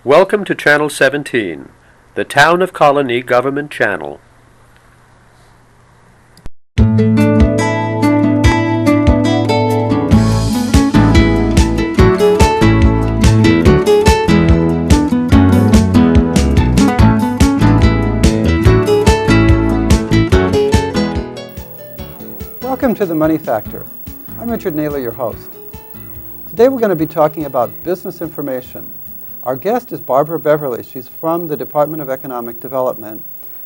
Welcome to Channel 17, the Town of Colonie Government Channel. Welcome to The Money Factor. I'm Richard Naylor, your host. Today we're going to be talking about business information. Our guest is Barbara Beverly. She's from the Department of Economic Development.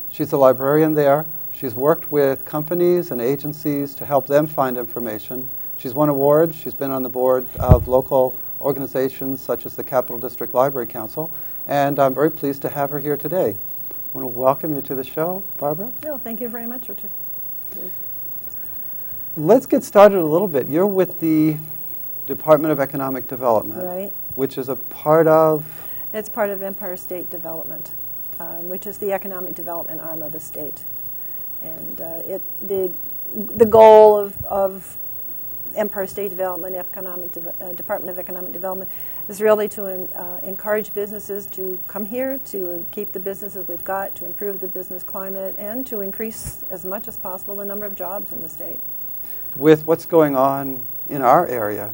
She's a librarian there. She's worked with companies and agencies to help them find information. She's won awards. She's been on the board of local organizations such as the Capital District Library Council, and I'm very pleased to have her here today. I want to welcome you to the show, Barbara. Oh, thank you very much, Richard. Let's get started a little bit. You're with the Department of Economic Development, Right. which is a part of... It's part of Empire State Development, which is the economic development arm of the state. And the goal of Empire State Development, Department of Economic Development, is really to encourage businesses to come here, to keep the businesses we've got, to improve the business climate, and to increase as much as possible the number of jobs in the state. With what's going on in our area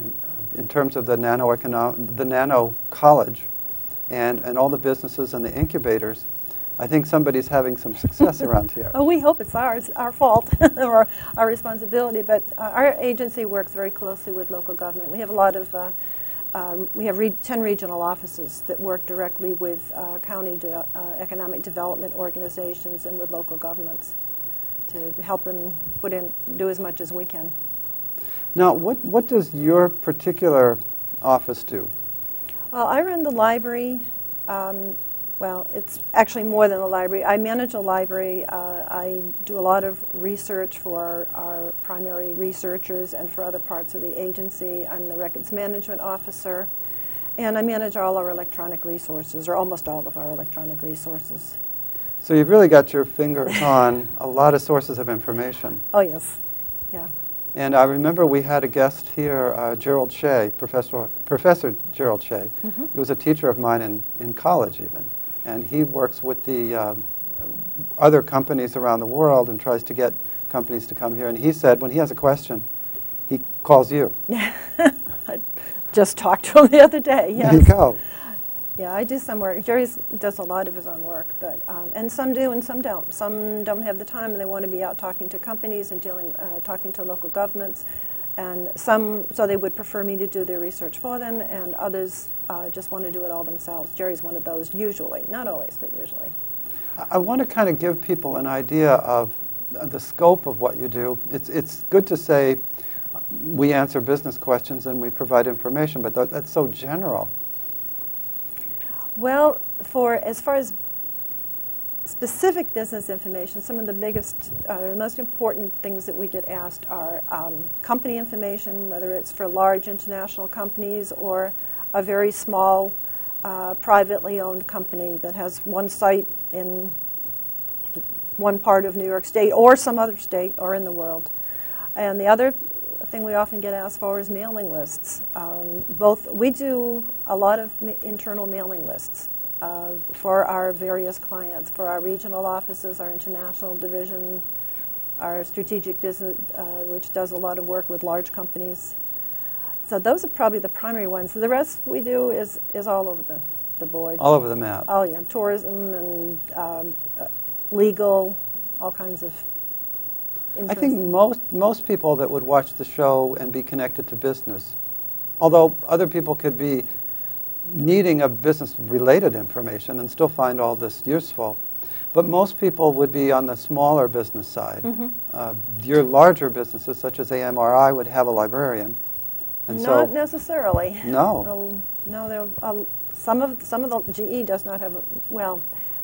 in terms of the nano college and all the businesses and the incubators, I think somebody's having some success around here. Oh, we hope it's our fault or our responsibility, but our agency works very closely with local government. We have a lot of, 10 regional offices that work directly with county economic development organizations and with local governments to help them do as much as we can. Now, what does your particular office do? Well, I run the library. Well, it's actually more than a library. I manage a library. I do a lot of research for our primary researchers and for other parts of the agency. I'm the records management officer, and I manage all our electronic resources, or almost all of our electronic resources. So you've really got your fingers on a lot of sources of information. Oh, yes. Yeah. And I remember we had a guest here, Gerald Shea, Professor Gerald Shea. Mm-hmm. He was a teacher of mine in college even. And he works with the other companies around the world and tries to get companies to come here. And he said when he has a question, he calls you. I just talked to him the other day, yes. There you go. Yeah, I do some work. Jerry does a lot of his own work, but and some do and some don't. Some don't have the time and they want to be out talking to companies and talking to local governments, and so they would prefer me to do their research for them, and others just want to do it all themselves. Jerry's one of those, usually, not always, but usually. I want to kind of give people an idea of the scope of what you do. It's good to say we answer business questions and we provide information, but that's so general. Well, as far as specific business information, some of the biggest, most important things that we get asked are company information, whether it's for large international companies or a very small privately owned company that has one site in one part of New York State or some other state or in the world. And the other thing we often get asked for is mailing lists. We do a lot of internal mailing lists for our various clients, for our regional offices, our international division, our strategic business, which does a lot of work with large companies. So those are probably the primary ones. The rest we do is all over the board. All over the map. Oh yeah, tourism and legal, all kinds of. I think most people that would watch the show and be connected to business, although other people could be needing a business-related information and still find all this useful, but most people would be on the smaller business side. Mm-hmm. Your larger businesses, such as AMRI, would have a librarian. And Not necessarily. No. No, some of the GE does not have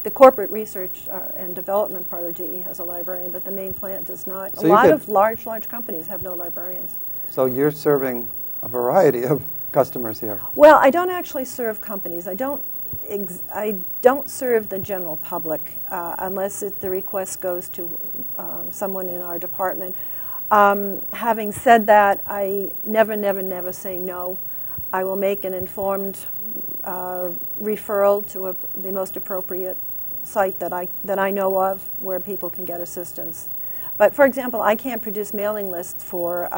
the corporate research and development part of GE has a librarian, but the main plant does not. So a lot of large companies have no librarians. So you're serving a variety of customers here. Well, I don't actually serve companies. I don't serve the general public unless the request goes to someone in our department. Having said that, I never say no. I will make an informed referral to the most appropriate site that I know of where people can get assistance. But for example, I can't produce mailing lists for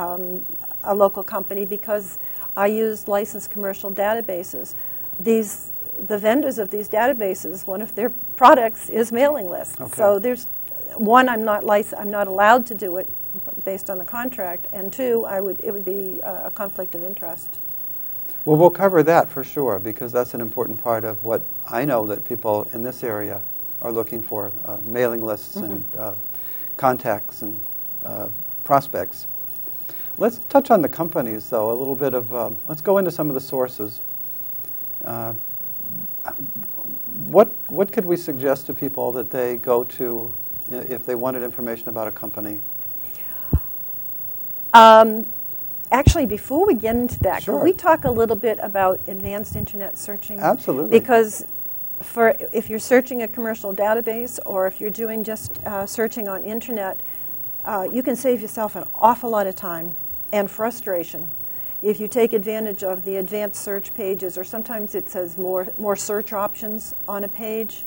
a local company because I use licensed commercial databases. The vendors of these databases, one of their products is mailing lists. Okay. So there's one, I'm not allowed to do it based on the contract, and two, it would be a conflict of interest. Well, we'll cover that for sure, because that's an important part of what I know that people in this area are looking for, mailing lists and contacts and prospects. Let's touch on the companies, though, a little bit of, let's go into some of the sources. What could we suggest to people that they go to if they wanted information about a company? Actually, before we get into that, Sure. Can we talk a little bit about advanced internet searching? Absolutely. Because if you're searching a commercial database or if you're doing just searching on internet, you can save yourself an awful lot of time and frustration if you take advantage of the advanced search pages, or sometimes it says more search options on a page.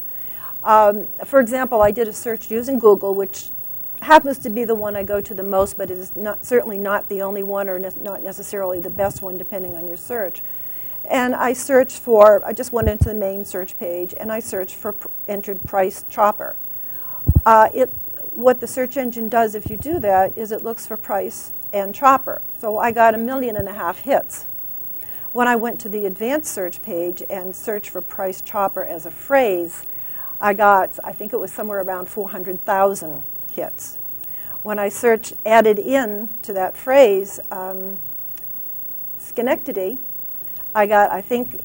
For example, I did a search using Google, which happens to be the one I go to the most, but it is certainly not the only one, or not necessarily the best one, depending on your search. And I just went into the main search page, and I searched for entered price chopper. What the search engine does if you do that is it looks for price and chopper. So I got 1.5 million hits. When I went to the advanced search page and searched for price chopper as a phrase, I think it was somewhere around 400,000 hits. When I added in to that phrase, Schenectady, I got, I think,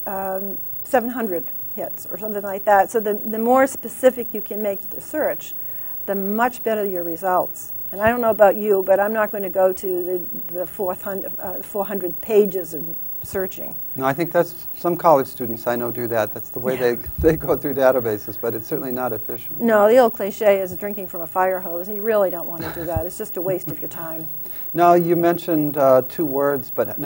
700 hits or something like that. So the more specific you can make the search, the much better your results. And I don't know about you, but I'm not going to go to the 400 pages of searching. No, I think that's, some college students I know do that. That's the way they go through databases, but it's certainly not efficient. No, the old cliche is drinking from a fire hose. You really don't want to do that. It's just a waste of your time. Now, you mentioned 2 words, but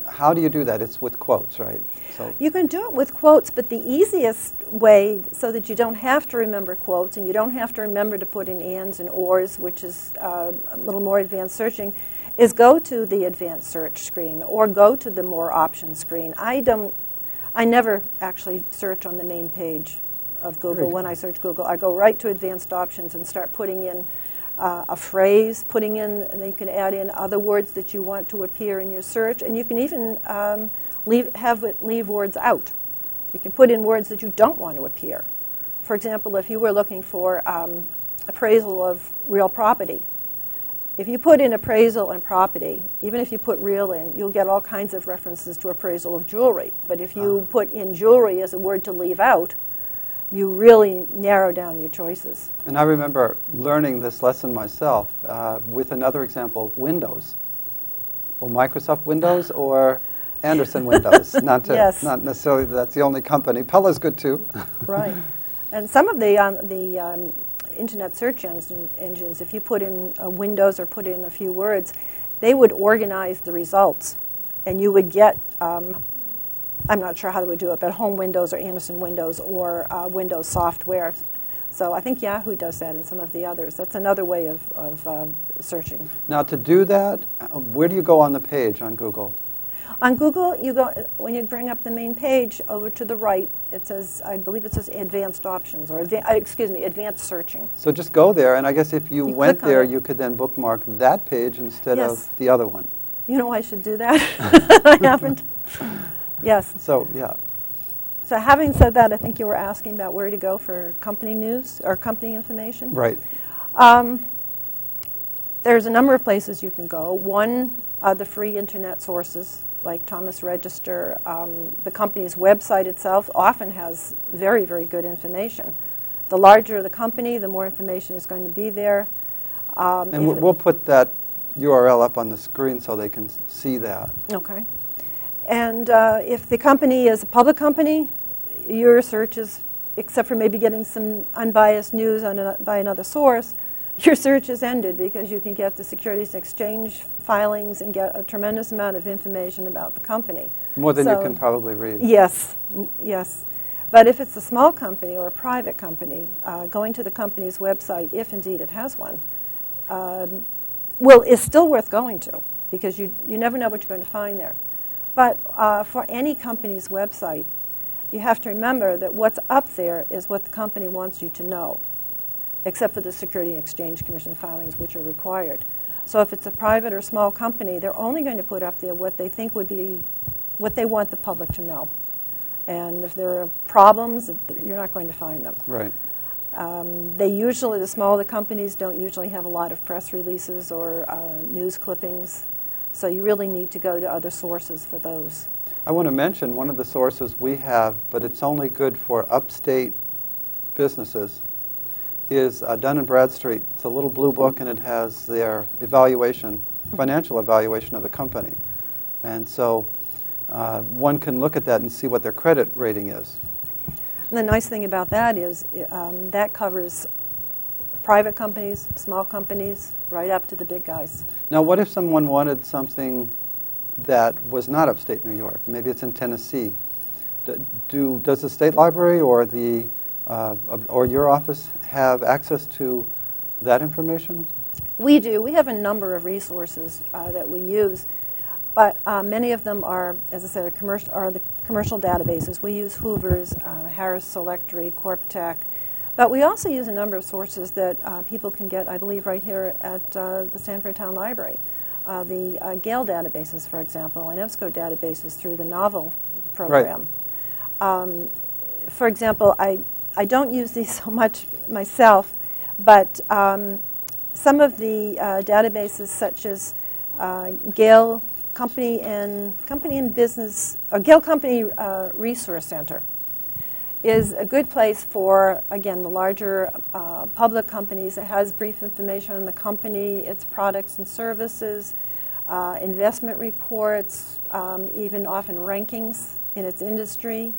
how do you do that? It's with quotes, right? So You can do it with quotes, but the easiest way, so that you don't have to remember quotes and you don't have to remember to put in ands and ors, which is a little more advanced searching, is go to the advanced search screen or go to the more options screen. I never actually search on the main page of Google. When I search Google, I go right to advanced options and start putting in a phrase, and then you can add in other words that you want to appear in your search, and you can even leave words out. You can put in words that you don't want to appear. For example, if you were looking for appraisal of real property, if you put in appraisal and property, even if you put real in, you'll get all kinds of references to appraisal of jewelry. But if you put in jewelry as a word to leave out, you really narrow down your choices. And I remember learning this lesson myself with another example, Windows. Well, Microsoft Windows or Anderson Windows. Yes. Not necessarily that's the only company. Pella's good too. Right. And some of the internet search engines, if you put in Windows or put in a few words, they would organize the results. And you would get, I'm not sure how they would do it, but Home Windows or Anderson Windows or Windows software. So I think Yahoo does that and some of the others. That's another way of searching. Now, to do that, where do you go on the page on Google? On Google, you go, when you bring up the main page, over to the right, it says, I believe it says advanced options, or advanced searching. So just go there, and I guess if you went click on there, it. you could then bookmark that page instead Yes. of the other one. You know I should do that? I haven't. Yes. So, yeah. So having said that, I think you were asking about where to go for company news or company information. Right. There's a number of places you can go. One, the free internet sources, like Thomas Register. The company's website itself often has very, very good information. The larger the company, the more information is going to be there. And we'll put that URL up on the screen so they can see that. Okay. And if the company is a public company, your searches, except for maybe getting some unbiased news by another source, your search is ended because you can get the Securities and Exchange filings and get a tremendous amount of information about the company. More than you So- can probably read. Yes, yes. But if it's a small company or a private company, going to the company's website, if indeed it has one, is still worth going to, because you never know what you're going to find there. But for any company's website, you have to remember that what's up there is what the company wants you to know, except for the Securities and Exchange Commission filings, which are required. So if it's a private or small company, they're only going to put up there what they think would be, what they want the public to know. And if there are problems, you're not going to find them. Right. The smaller companies don't usually have a lot of press releases or news clippings, so you really need to go to other sources for those. I want to mention one of the sources we have, but it's only good for upstate businesses, is Dun & Bradstreet. It's a little blue book, and it has their evaluation, financial evaluation of the company. And so one can look at that and see what their credit rating is. And the nice thing about that is that covers private companies, small companies, right up to the big guys. Now, what if someone wanted something that was not upstate New York? Maybe it's in Tennessee. Does the state library or or your office have access to that information? We do. We have a number of resources that we use, but many of them are, as I said, the commercial databases. We use Hoover's, Harris Selectory, CorpTech, but we also use a number of sources that people can get, I believe, right here at the Sanford Town Library. The Gale databases, for example, and EBSCO databases through the Novel program. Right. For example, I don't use these so much myself, but some of the databases, such as Gale Company and Business, or Gale Company Resource Center, is a good place for, again, the larger public companies. It has brief information on the company, its products and services, investment reports, even often rankings in its industry.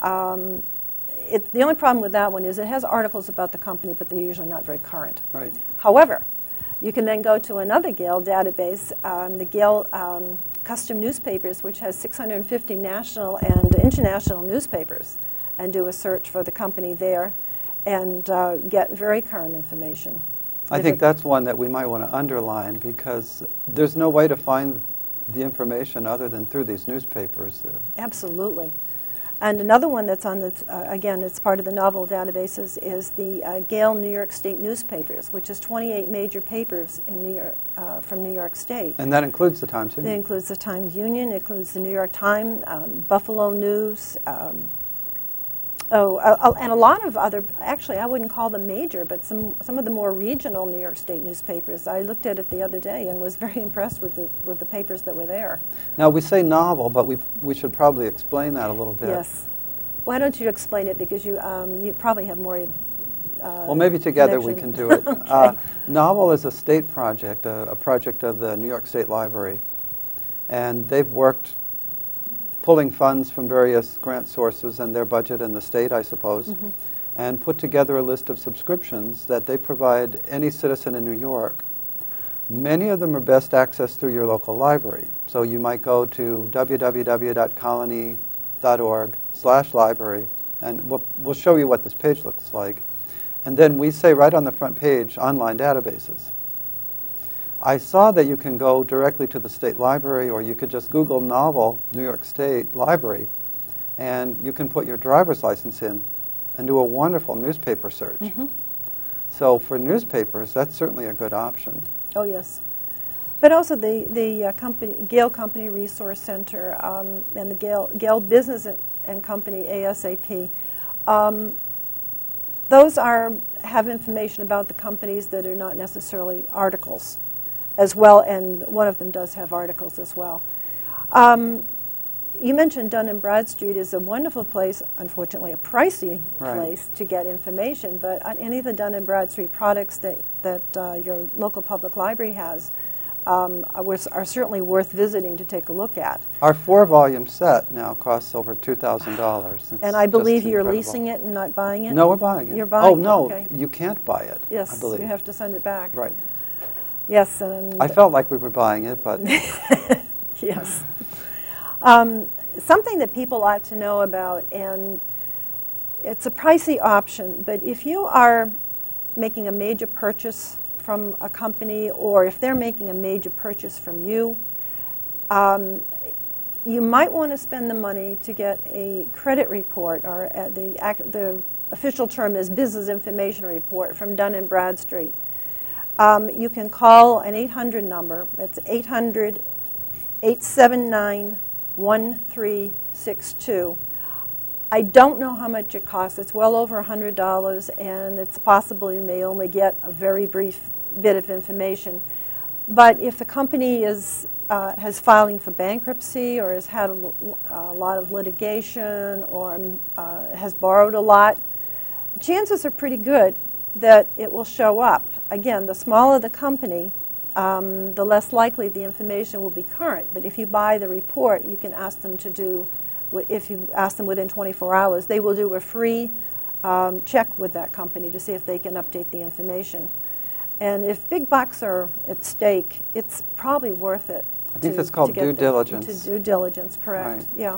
The only problem with that one is it has articles about the company, but they're usually not very current. Right. However, you can then go to another Gale database, the Gale Custom Newspapers, which has 650 national and international newspapers, and do a search for the company there and get very current information. I think that's one that we might want to underline, because there's no way to find the information other than through these newspapers. Absolutely. And another one that's on the, again, it's part of the Novel databases, is the Gale New York State newspapers, which is 28 major papers in New York, from New York State. And that includes the Times-Union? It includes the Times-Union, it includes the New York Times, Buffalo News, and a lot of other, actually I wouldn't call them major, but some of the more regional New York State newspapers. I looked at it the other day and was very impressed with the papers that were there. Now, we say novel, but we should probably explain that a little bit. Yes. Why don't you explain it, because you probably have more well, maybe together we can do it. Okay. Novel is a state project, a project of the New York State Library, and they've worked pulling funds from various grant sources and their budget and the state, I suppose, and put together a list of subscriptions that they provide any citizen in New York. Many of them are best accessed through your local library. So you might go to www.colonie.org/library, and we'll show you what this page looks like. And then we say right on the front page, online databases. I saw that you can go directly to the state library, or you could just Google Novel New York State Library, and you can put your driver's license in and do a wonderful newspaper search. So for newspapers, that's certainly a good option. Oh, yes. But also the Gale Company Resource Center and the Gale Business and Company ASAP, those have information about the companies that are not necessarily articles as well, and one of them does have articles as well. You mentioned Dun & Bradstreet is a wonderful place, unfortunately a pricey place to get information, but on any of the Dun & Bradstreet products that your local public library has are certainly worth visiting to take a look at. Our 4-volume set now costs over $2,000. And I believe you're leasing it and not buying it? No, we're buying it. You're buying it? Oh, no, okay. You can't buy it, yes, I believe. You have to send it back. Right. Yes, and I felt like we were buying it, but... Yes. Something that people ought to know about, and it's a pricey option, but if you are making a major purchase from a company, or if they're making a major purchase from you, you might want to spend the money to get a credit report, or the official term is business information report from Dun & Bradstreet. You can call an 800 number. It's 800-879-1362. I don't know how much it costs. It's well over $100, and it's possible you may only get a very brief bit of information. But if the company is has filing for bankruptcy, or has had a lot of litigation, or has borrowed a lot, chances are pretty good that it will show up. Again, the smaller the company, the less likely the information will be current. But if you buy the report, you can ask them to do, if you ask them within 24 hours, they will do a free check with that company to see if they can update the information. And if big bucks are at stake, it's probably worth it. I think that's called due diligence. To due diligence, correct. Right. Yeah.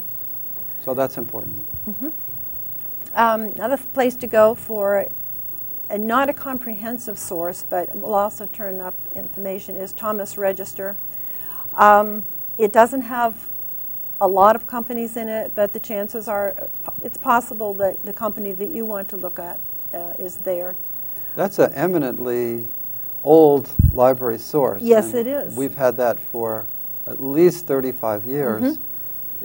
So that's important. Mm-hmm. Another place to go for not a comprehensive source, but will also turn up information, is Thomas Register. It doesn't have a lot of companies in it, but the chances are it's possible that the company that you want to look at is there. That's an eminently old library source. Yes, it is. We've had that for at least 35 years. Mm-hmm.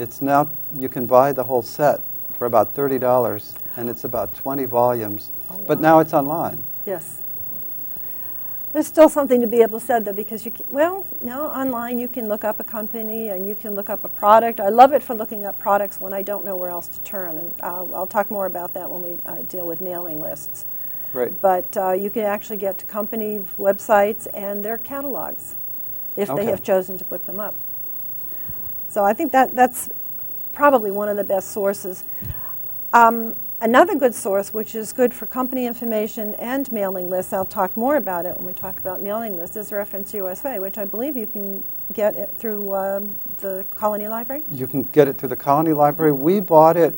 It's now, you can buy the whole set for about $30, and it's about 20 volumes. Oh, wow. But now it's online. Yes. There's still something to be able to say, though, because online you can look up a company and you can look up a product. I love it for looking up products when I don't know where else to turn, and I'll talk more about that when we deal with mailing lists. Right. But you can actually get to company websites and their catalogs if they have chosen to put them up. So I think that's probably one of the best sources. Another good source, which is good for company information and mailing lists, I'll talk more about it when we talk about mailing lists, is Reference USA, which I believe you can get it through the Colonie Library. You can get it through the Colonie Library. We bought it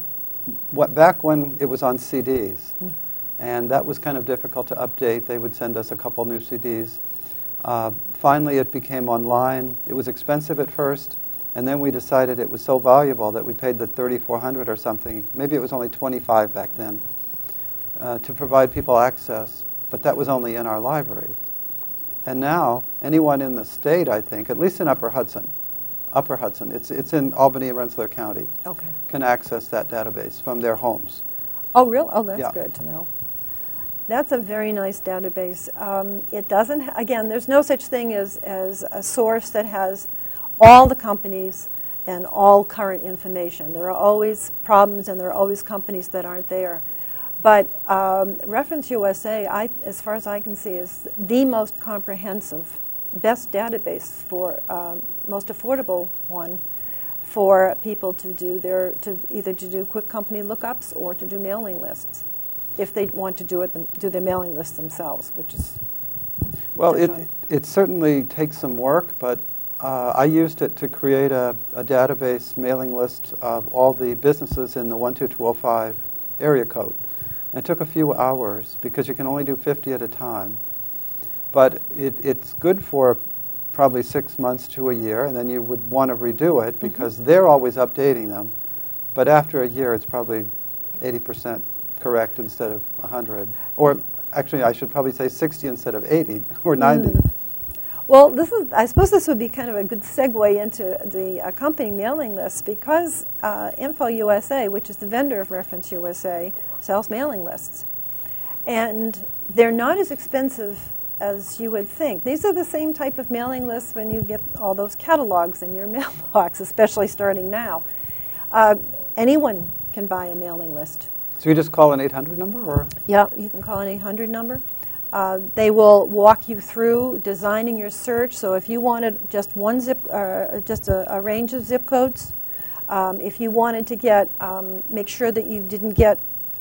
back when it was on CDs. Mm. And that was kind of difficult to update. They would send us a couple new CDs. Finally, it became online. It was expensive at first. And then we decided it was so valuable that we paid the $3,400 or something. Maybe it was only $25 back then to provide people access. But that was only in our library. And now, anyone in the state, I think, at least in Upper Hudson, it's in Albany and Rensselaer County, can access that database from their homes. Oh, really? Oh, that's Yeah. good to know. That's a very nice database. It doesn't, again, there's no such thing as a source that has all the companies and all current information. There are always problems, and there are always companies that aren't there. But Reference USA, as far as I can see, is the most comprehensive, best database for most affordable one for people to do either to do quick company lookups or to do mailing lists, if they want to do their mailing lists themselves, which is. Well, it certainly takes some work, but I used it to create a database mailing list of all the businesses in the 12205 area code. And it took a few hours because you can only do 50 at a time. But it's good for probably 6 months to a year, and then you would want to redo it because they're always updating them. But after a year, it's probably 80% correct instead of 100. Or actually, I should probably say 60 instead of 80 or 90. Well, I suppose this would be kind of a good segue into the company mailing list, because Info USA, which is the vendor of Reference USA, sells mailing lists. And they're not as expensive as you would think. These are the same type of mailing lists when you get all those catalogs in your mailbox, especially starting now. Anyone can buy a mailing list. So you just call an 800 number, or? Yeah, you can call an 800 number. They will walk you through designing your search. So if you wanted just just a range of zip codes, if you wanted to get, make sure that you didn't get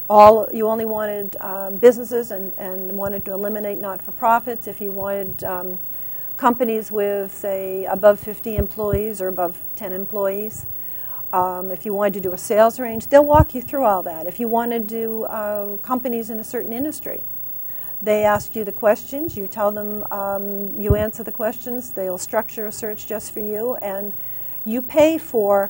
you only wanted businesses and wanted to eliminate not-for-profits, if you wanted companies with, say, above 50 employees or above 10 employees, If you wanted to do a sales range, they'll walk you through all that. If you want to do companies in a certain industry, they ask you the questions, you tell them, you answer the questions, they'll structure a search just for you, and you pay for,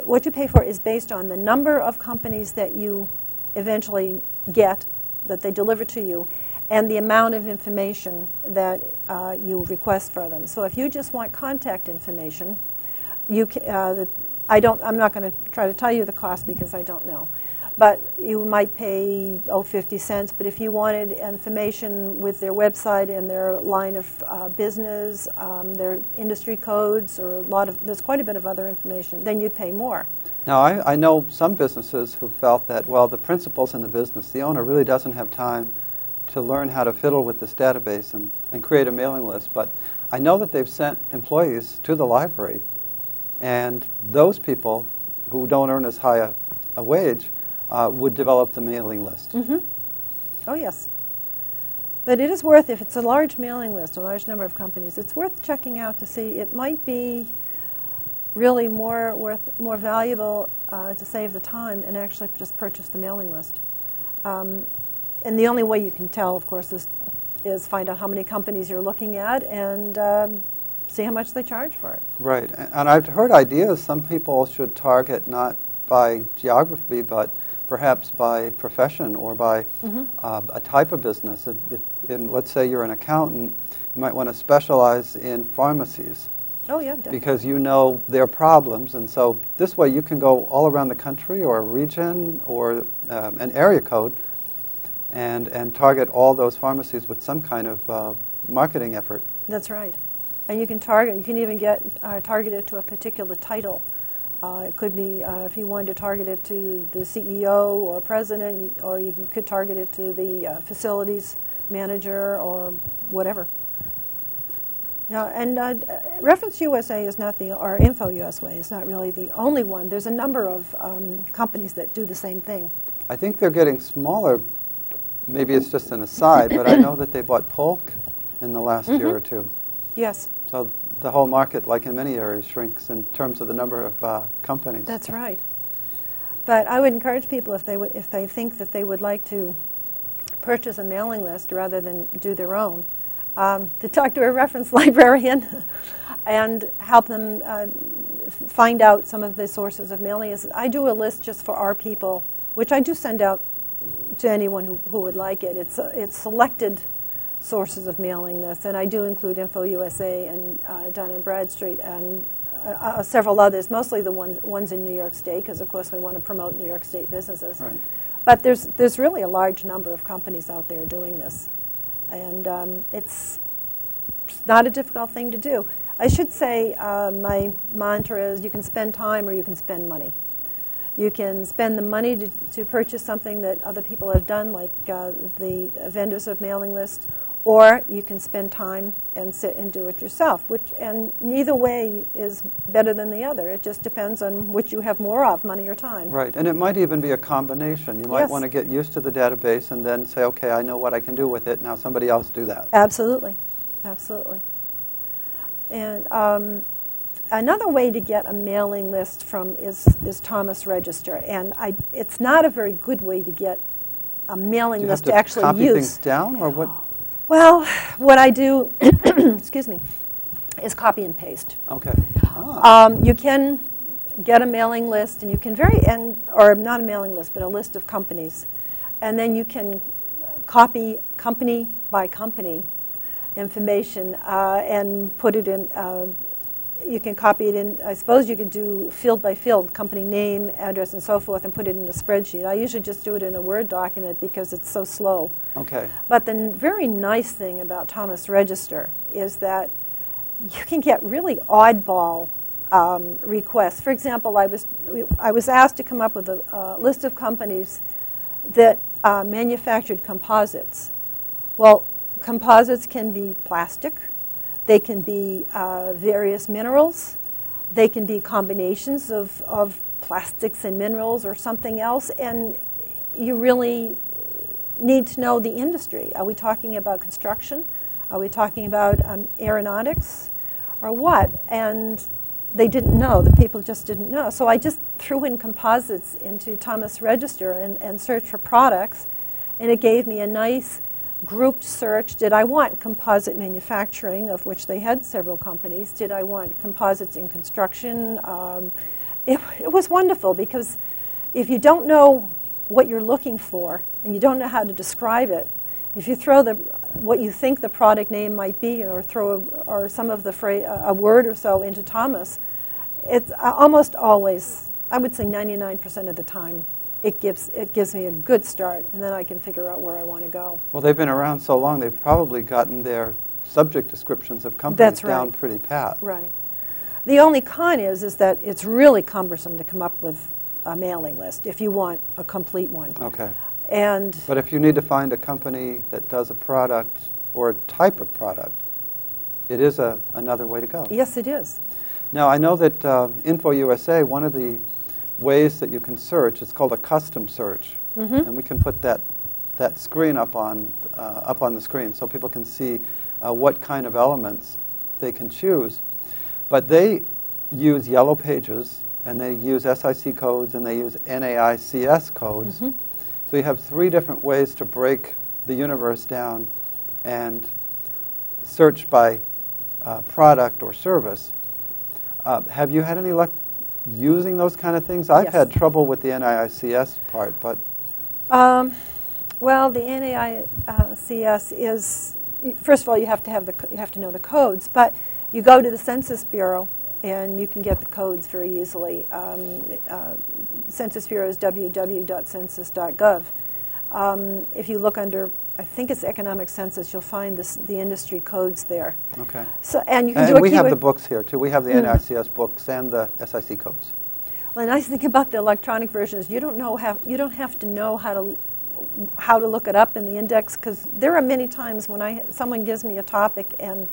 what you pay for is based on the number of companies that you eventually get, that they deliver to you, and the amount of information that you request for them. So if you just want contact information, I'm not going to try to tell you the cost because I don't know. But you might pay, 50 cents. But if you wanted information with their website and their line of business, their industry codes, or there's quite a bit of other information, then you'd pay more. Now, I know some businesses who felt that, well, the principal's in the business. The owner really doesn't have time to learn how to fiddle with this database and create a mailing list. But I know that they've sent employees to the library, and those people who don't earn as high a wage would develop the mailing list. Mm-hmm. Oh, yes. But it is worth, if it's a large mailing list, a large number of companies, it's worth checking out to see. It might be really more valuable to save the time and actually just purchase the mailing list. And the only way you can tell, of course, is find out how many companies you're looking at and see how much they charge for it. Right. And I've heard ideas some people should target not by geography, but perhaps by profession or by a type of business. Let's say you're an accountant, you might want to specialize in pharmacies. Oh, yeah, definitely. Because you know their problems, and so this way you can go all around the country or a region or an area code and target all those pharmacies with some kind of marketing effort. That's right. And you can even get targeted to a particular title. It could be, if you wanted to target it to the CEO or president, or you could target it to the facilities manager or whatever. Yeah, and Reference USA is not or Info USA is not really the only one. There's a number of companies that do the same thing. I think they're getting smaller. Maybe it's just an aside, but I know that they bought Polk in the last year or two. Yes. So the whole market, like in many areas, shrinks in terms of the number of companies. That's right. But I would encourage people, if they think that they would like to purchase a mailing list rather than do their own, to talk to a reference librarian and help them find out some of the sources of mailing lists. I do a list just for our people, which I do send out to anyone who would like it. It's selected sources of mailing lists, and I do include Info USA and Dun & Bradstreet and several others, mostly the ones in New York State, because of course we want to promote New York State businesses. Right. But there's really a large number of companies out there doing this, and it's not a difficult thing to do. I should say my mantra is you can spend time or you can spend money. You can spend the money to purchase something that other people have done, like the vendors of mailing lists, or you can spend time and sit and do it yourself, and neither way is better than the other. It just depends on which you have more of, money or time. Right, and it might even be a combination. You might want to get used to the database and then say, okay, I know what I can do with it, now somebody else do that. Absolutely, absolutely. And another way to get a mailing list from is Thomas Register, and it's not a very good way to get a mailing list to actually use. Do you have to copy things down, or what? Well, what I do, excuse me, is copy and paste. Okay. You can get a mailing list, and you can or not a mailing list, but a list of companies, and then you can copy company by company information and put it in. You can copy it in. I suppose you could do field by field, company name, address, and so forth, and put it in a spreadsheet. I usually just do it in a Word document because it's so slow. Okay. But the very nice thing about Thomas Register is that you can get really oddball requests. For example, I was asked to come up with a list of companies that manufactured composites. Well, composites can be plastic. They can be various minerals. They can be combinations of plastics and minerals or something else. And you really need to know the industry. Are we talking about construction? Are we talking about aeronautics? Or what? And they didn't know. The people just didn't know. So I just threw in composites into Thomas Register and searched for products, and it gave me a nice grouped search. Did I want composite manufacturing, of which they had several companies? Did I want composites in construction? It was wonderful, because if you don't know what you're looking for and you don't know how to describe it, if you throw what you think the product name might be, or or some of the a word or so into Thomas, it's almost always, I would say 99% of the time, it gives me a good start, and then I can figure out where I want to go. Well, they've been around so long, they've probably gotten their subject descriptions of companies down pretty pat. Right. The only con is that it's really cumbersome to come up with a mailing list if you want a complete one. Okay. And but if you need to find a company that does a product or a type of product, it is another way to go. Yes, it is. Now, I know that InfoUSA, one of the ways that you can search, it's called a custom search. Mm-hmm. And we can put that screen up on the screen so people can see what kind of elements they can choose. But they use yellow pages, and they use SIC codes, and they use NAICS codes. Mm-hmm. So you have 3 different ways to break the universe down and search by product or service. Have you had any luck using those kind of things? I've Yes. had trouble with the NAICS part, but... Well, the NAICS is, first of all, you have to know the codes, but you go to the Census Bureau and you can get the codes very easily. Census Bureau is www.census.gov. If you look under, I think it's economic census, you'll find the industry codes there. Okay. So, and you can do And a we have keyword. the books here, too. We have the NAICS books and the SIC codes. Well, the nice thing about the electronic version is you don't have to know how to look it up in the index, because there are many times when someone gives me a topic and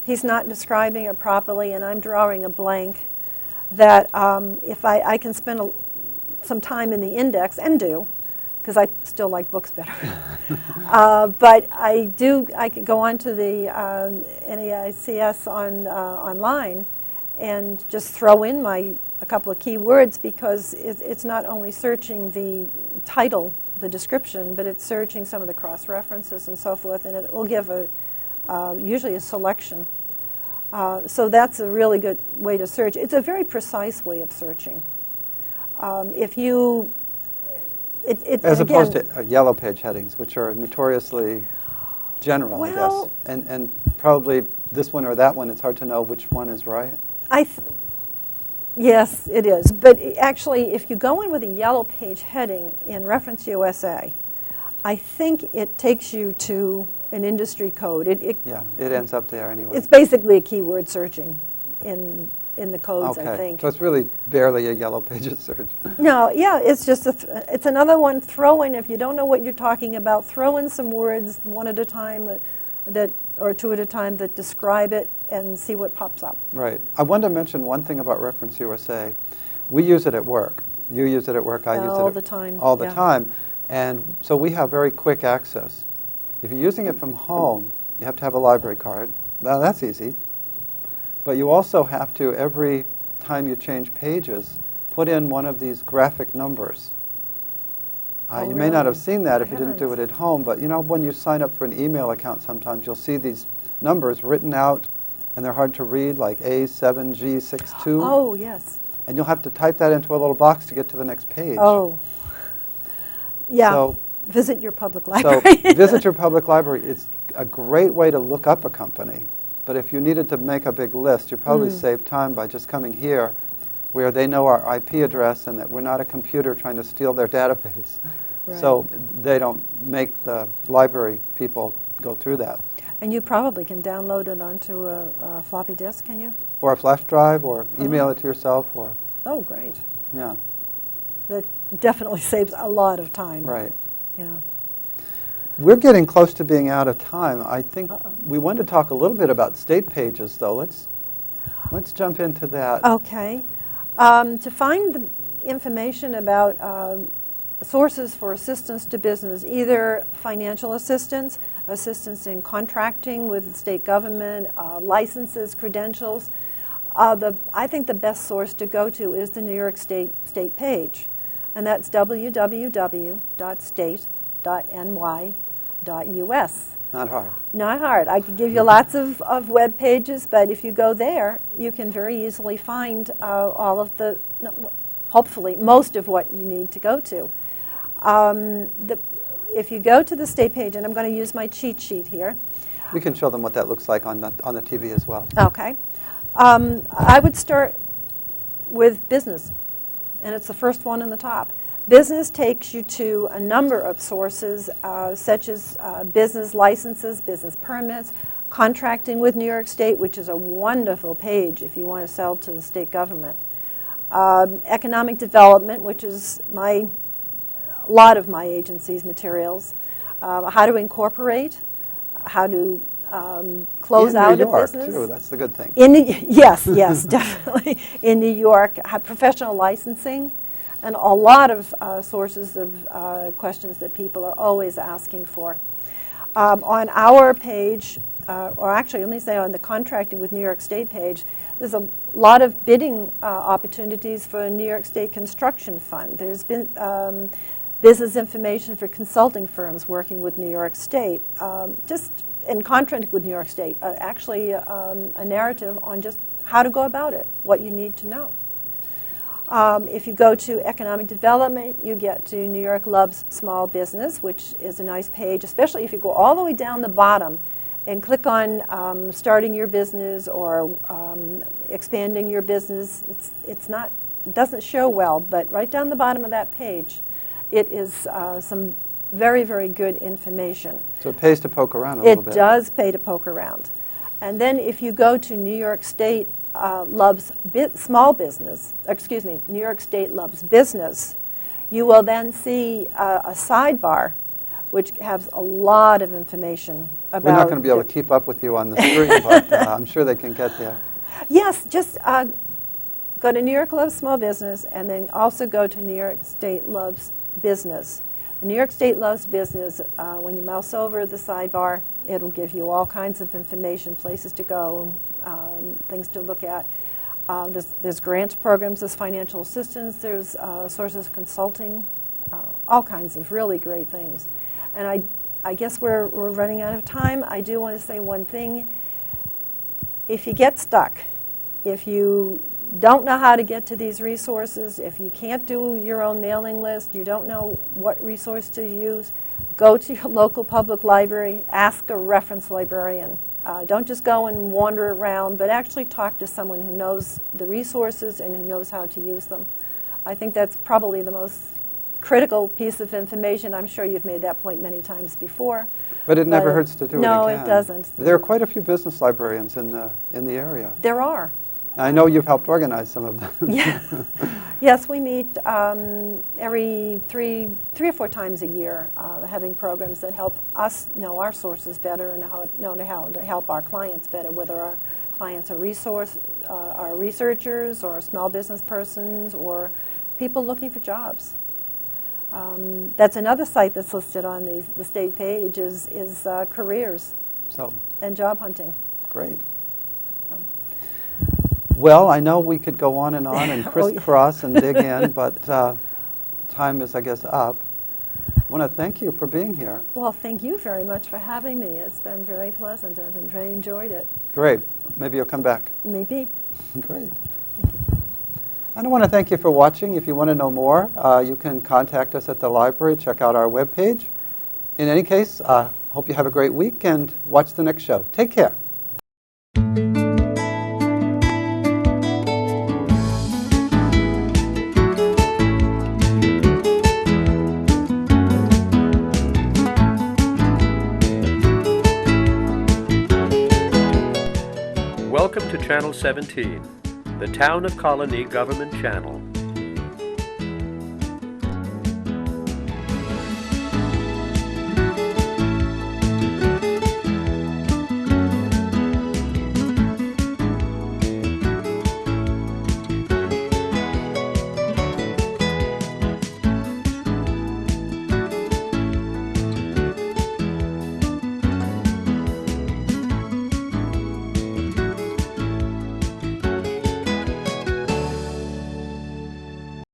he's not describing it properly and I'm drawing a blank, that if I can spend some time in the index, and do, because I still like books better. But I could go on to the NAICS online and just throw in a couple of keywords, because it's not only searching the title, the description, but it's searching some of the cross-references and so forth, and it will give usually a selection. So that's a really good way to search. It's a very precise way of searching. If you... As opposed to yellow page headings, which are notoriously general, I Well, guess. And probably this one or that one, it's hard to know which one is right. Yes, it is. But actually, if you go in with a yellow page heading in Reference USA, I think it takes you to an industry code. Yeah, it ends up there anyway. It's basically a keyword searching in the codes, okay. I think. So it's really barely a yellow pages search. No, yeah, it's just it's another one. Throw in, if you don't know what you're talking about, throw in some words one at a time or 2 at a time that describe it, and see what pops up. Right. I wanted to mention one thing about Reference USA. We use it at work. You use it at work. I use it all the time. all the yeah. time. And so we have very quick access. If you're using it from home, you have to have a library card. Now that's easy. But you also have to, every time you change pages, put in one of these graphic numbers. Oh, you may not have really? seen that I if you didn't do it haven't. at home, but you know, when you sign up for an email account sometimes, you'll see these numbers written out, and they're hard to read, like A7G62. Oh, yes. And you'll have to type that into a little box to get to the next page. Oh. Yeah. So, visit your public so library. visit your public library. It's a great way to look up a company. But if you needed to make a big list, you probably save time by just coming here, where they know our IP address and that we're not a computer trying to steal their database. Right. So they don't make the library people go through that. And you probably can download it onto a floppy disk, can you? Or a flash drive, or email it to yourself, or, Oh, great. yeah, That definitely saves a lot of time. right. Yeah. We're getting close to being out of time. I think Uh-oh. we wanted to talk a little bit about state pages, though. Let's jump into that. Okay. To find the information about sources for assistance to business, either financial assistance, assistance in contracting with the state government, licenses, credentials, I think the best source to go to is the New York State page, and that's www.state.ny.us. Not hard. Not hard. I could give you lots of web pages, but if you go there, you can very easily find all of the, hopefully, most of what you need to go to. If you go to the state page, and I'm going to use my cheat sheet here. We can show them what that looks like on the TV as well. Okay. I would start with business, and it's the first one in the top. Business takes you to a number of sources, such as business licenses, business permits, contracting with New York State, which is a wonderful page if you want to sell to the state government. Economic development, which is a lot of my agency's materials. How to incorporate, how to close out a business. In New York, too. That's the good thing. Yes, definitely. In New York, professional licensing, and a lot of sources of questions that people are always asking for. On our page, or actually let me say on the contracting with New York State page, there's a lot of bidding opportunities for a New York State construction fund. There's been business information for consulting firms working with New York State, just in contracting with New York State, actually a narrative on just how to go about it, what you need to know. If you go to economic development, you get to New York Loves Small Business, which is a nice page, especially if you go all the way down the bottom and click on starting your business or expanding your business. It doesn't show well, but right down the bottom of that page, it is some very, very good information. So it pays to poke around a little bit. It does pay to poke around. And then if you go to New York State Loves Small Business, New York State Loves Business, you will then see a sidebar which has a lot of information about. We're not going to be able to keep up with you on the screen, but I'm sure they can get there. Yes, just go to New York Loves Small Business and then also go to New York State Loves Business. The New York State Loves Business, when you mouse over the sidebar, it'll give you all kinds of information, places to go, things to look at. There's grants programs, there's financial assistance, there's sources of consulting, all kinds of really great things. And I guess we're running out of time. I do want to say one thing. If you get stuck, if you don't know how to get to these resources, if you can't do your own mailing list, you don't know what resource to use, go to your local public library, ask a reference librarian. Don't just go and wander around, but actually talk to someone who knows the resources and who knows how to use them. I think that's probably the most critical piece of information. I'm sure you've made that point many times before. But it never hurts to do it again. No, it doesn't. There are quite a few business librarians in the area. There are. I know you've helped organize some of them. Yeah. Yes, we meet every three or four times a year, having programs that help us know our sources better and know how to help our clients better, whether our clients are researchers or small business persons or people looking for jobs. That's another site that's listed on the state page is careers and job hunting. Great. Well, I know we could go on and crisscross and dig in, but time is, I guess, up. I want to thank you for being here. Well, thank you very much for having me. It's been very pleasant. I've very enjoyed it. Great. Maybe you'll come back. Maybe. Great. And I want to thank you for watching. If you want to know more, you can contact us at the library. Check out our webpage. In any case, hope you have a great week and watch the next show. Take care. Welcome to Channel 17, the Town of Colonie Government Channel.